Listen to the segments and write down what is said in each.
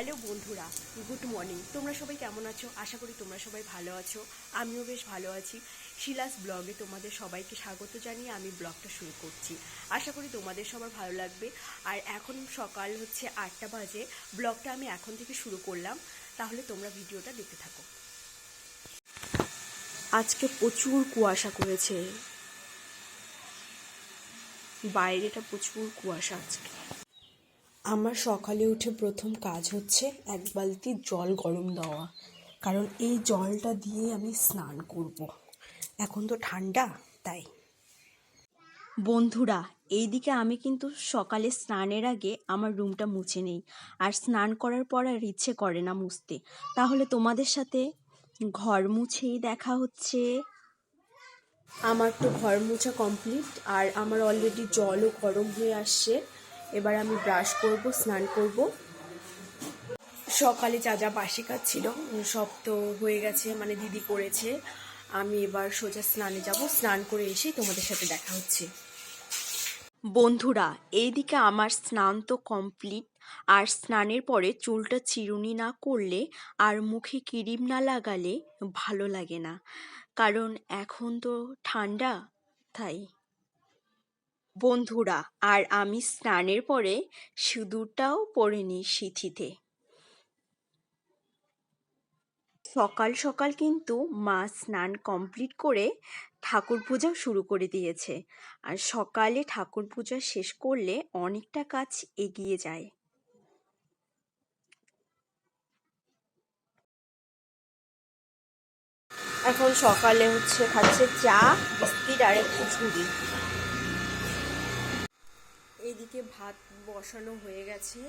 Hello বন্ধুরা, good morning. তোমরা সবাই কেমন আছো? আশা করি তোমরা সবাই ভালো আছো। আমিও বেশ ভালো আছি। শিলাস ব্লগে তোমাদের সবাইকে স্বাগত জানিয়ে আমি ব্লগটা শুরু করছি। আশা করি তোমাদের সবার ভালো লাগবে। আর এখন সকাল হচ্ছে 8টা বাজে। ব্লগটা আমি এখন থেকে শুরু করলাম, তাহলে তোমরা ভিডিওটা দেখতে থাকো। আজকে প্রচুর কুয়াশা করেছে, বাইরেটা প্রচুর কুয়াশা আজকে। আমার সকালে উঠে প্রথম কাজ হচ্ছে এক বালতি জল গরম দেওয়া, কারণ এই জলটা দিয়ে আমি স্নান করব। এখন তো ঠান্ডা, তাই। বন্ধুরা, এইদিকে আমি কিন্তু সকালে স্নানের আগে আমার রুমটা মুছে নেই, আর স্নান করার পর আর ইচ্ছে করে না মুছতে। তাহলে তোমাদের সাথে ঘর মুছেই দেখা হচ্ছে। আমার তো ঘর মোছা কমপ্লিট, আর আমার অলরেডি জলও গরম হয়ে আসছে। এবার আমি ব্রাশ করব, স্নান করব। সকালে যা যা বাসি কাজ ছিল সব তো হয়ে গেছে, মানে দিদি করেছে। আমি এবার সোজা স্নানে যাব, স্নান করে এসে তোমাদের সাথে দেখা হচ্ছে। বন্ধুরা, এইদিকে আমার স্নান তো কমপ্লিট, আর স্নানের পরে চুলটা চিরুনি না করলে আর মুখে ক্রিম না লাগালে ভালো লাগে না, কারণ এখন তো ঠান্ডা, তাই। বন্ধুরা, আর আমি স্নানের পরে সিঁদুরটাও পরে নিই সিঁথিতে। সকাল সকাল কিন্তু মা স্নান কমপ্লিট করে ঠাকুর পূজা শুরু করে দিয়েছে, আর সকালে ঠাকুর পূজা শেষ করলে অনেকটা কাজ এগিয়ে যায়। এখন সকালে হচ্ছে খাচ্ছে চা, বিস্কিট আর একটু ঝুড়ি। এইদিকে ভাত বসানো হয়ে গেছে,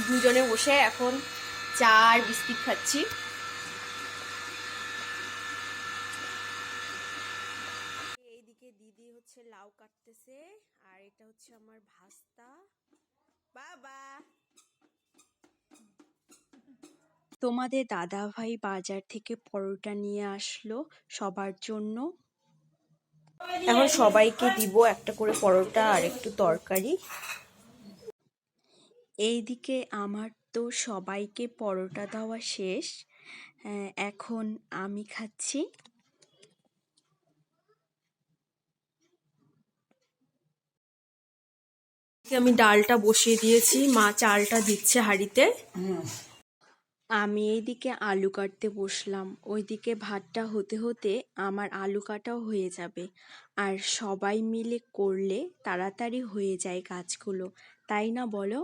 দুজনে বসে এখন চা আর বিস্কিট খাচ্ছি। এইদিকে দিদি হচ্ছে লাউ কাটতেছে, আর এটা হচ্ছে আমার ভাস্তা বাবা। তোমাদের দাদা ভাই বাজার থেকে পরোটা নিয়ে আসলো সবার জন্য। এখন সবাইকে দিব একটা করে পরোটা আর একটু তরকারি। এইদিকে আমার তো সবাইকে পরোটা দেওয়া শেষ, এখন আমি খাচ্ছি। আমি ডালটা বসিয়ে দিয়েছি, মা চালটা দিচ্ছে হাঁড়িতে। আমি এইদিকে আলু কাটতে বসলাম, ওইদিকে ভাতটা হতে হতে আমার আলু কাটাও হয়ে যাবে। আর সবাই মিলে করলে তাড়াতাড়ি হয়ে যায় কাজগুলো, তাই না বলো?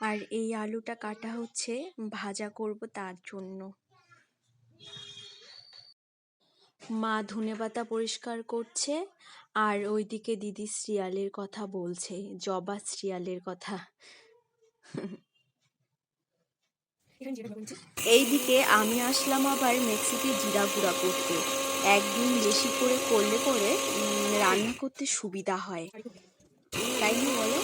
আর এই আলুটা কাটা হচ্ছে ভাজা করব তার জন্য। মা ধনেপাতা পরিষ্কার করছে, আর ওইদিকে দিদি সিরিয়ালের কথা বলছে, জবা সিরিয়ালের কথা। এইদিকে আমি আসলাম আবার মিক্সিতে জিরা গুঁড়া করতে। একদিন বেশি করে করলে পরে রান্না করতে সুবিধা হয়, তাই না বলো?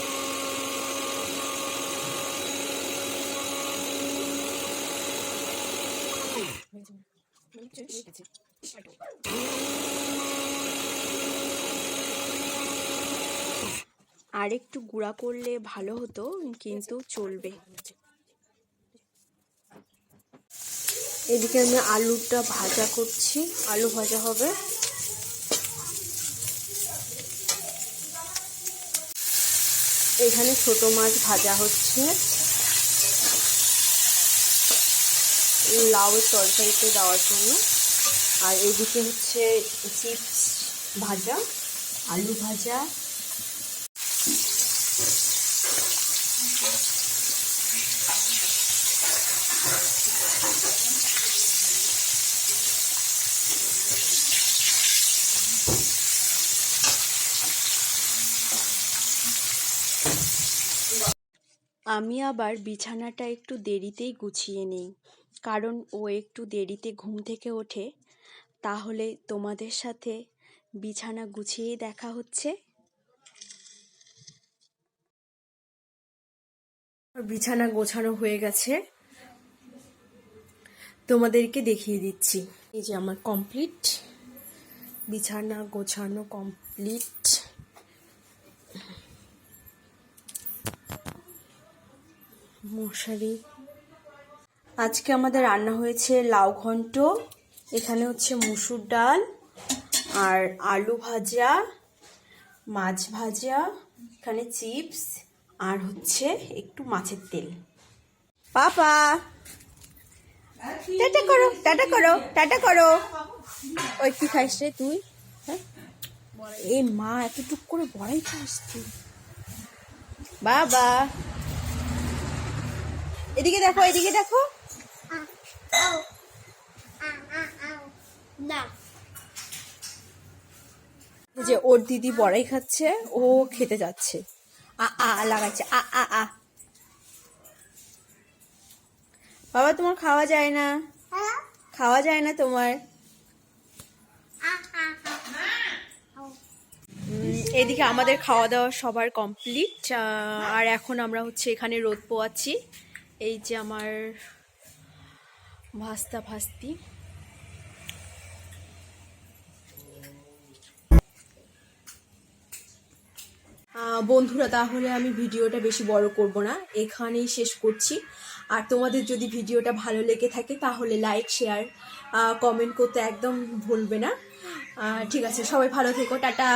আর একটু গুঁড়া করলে ভালো হতো, কিন্তু চলবে। এদিকে আমি আলুটা ভাজা করছি, আলু ভাজা হবে। এখানে ছোট মাছ ভাজা হচ্ছে, লাউয়ের তরকারিতে দেওয়ার জন্য। আর এদিকে হচ্ছে চিপস ভাজা, আলু ভাজা। আমি আবার বিছানাটা একটু দেরিতেই গুছিয়ে নিই, কারণ ও একটু দেরিতে ঘুম থেকে ওঠে। তাহলে তোমাদের সাথে বিছানা গুছিয়েই দেখা হচ্ছে। বিছানা গোছানো হয়ে গেছে, তোমাদেরকে দেখিয়ে দিচ্ছি। এই যে আমার কমপ্লিট, বিছানা গোছানো কমপ্লিট। মশারি। আজকে আমাদের রান্না হয়েছে লাউ ঘন্ট, এখানে হচ্ছে মুসুর ডাল আর আলু ভাজা, মাছ ভাজা, এখানে চিপস আর হচ্ছে একটু মাছের তেল। পাপা টাটা করো, টাটা করো, টাটা করো। ওই কি খাইস রে তুই? হ্যাঁ এই মা এতটুক করে বড়াই খাইস তুই? বাবা এদিকে দেখো, এদিকে দেখো না, যে ওর দিদি বড়াই খাচ্ছে, ও খেতে যাচ্ছে, আ আ লাগাচ্ছে, আ আ আ। বাবা তোমার খাওয়া যায় না, খাওয়া যায় না তোমার। এদিকে আমাদের খাওয়া দাওয়া সবার কমপ্লিট, আর এখন আমরা হচ্ছে এখানে রোদ পোয়াচ্ছি। এই যে আমার ভাস্তা ভাস্তি। বন্ধুরা তাহলে আমি ভিডিওটা বেশি বড় করব না, এখানেই শেষ করছি। আর তোমাদের যদি ভিডিওটা ভালো লেগে থাকে তাহলে লাইক, শেয়ার, কমেন্ট করতে একদম ভুলবে না। ঠিক আছে, সবাই ভালো থেকো, টাটা।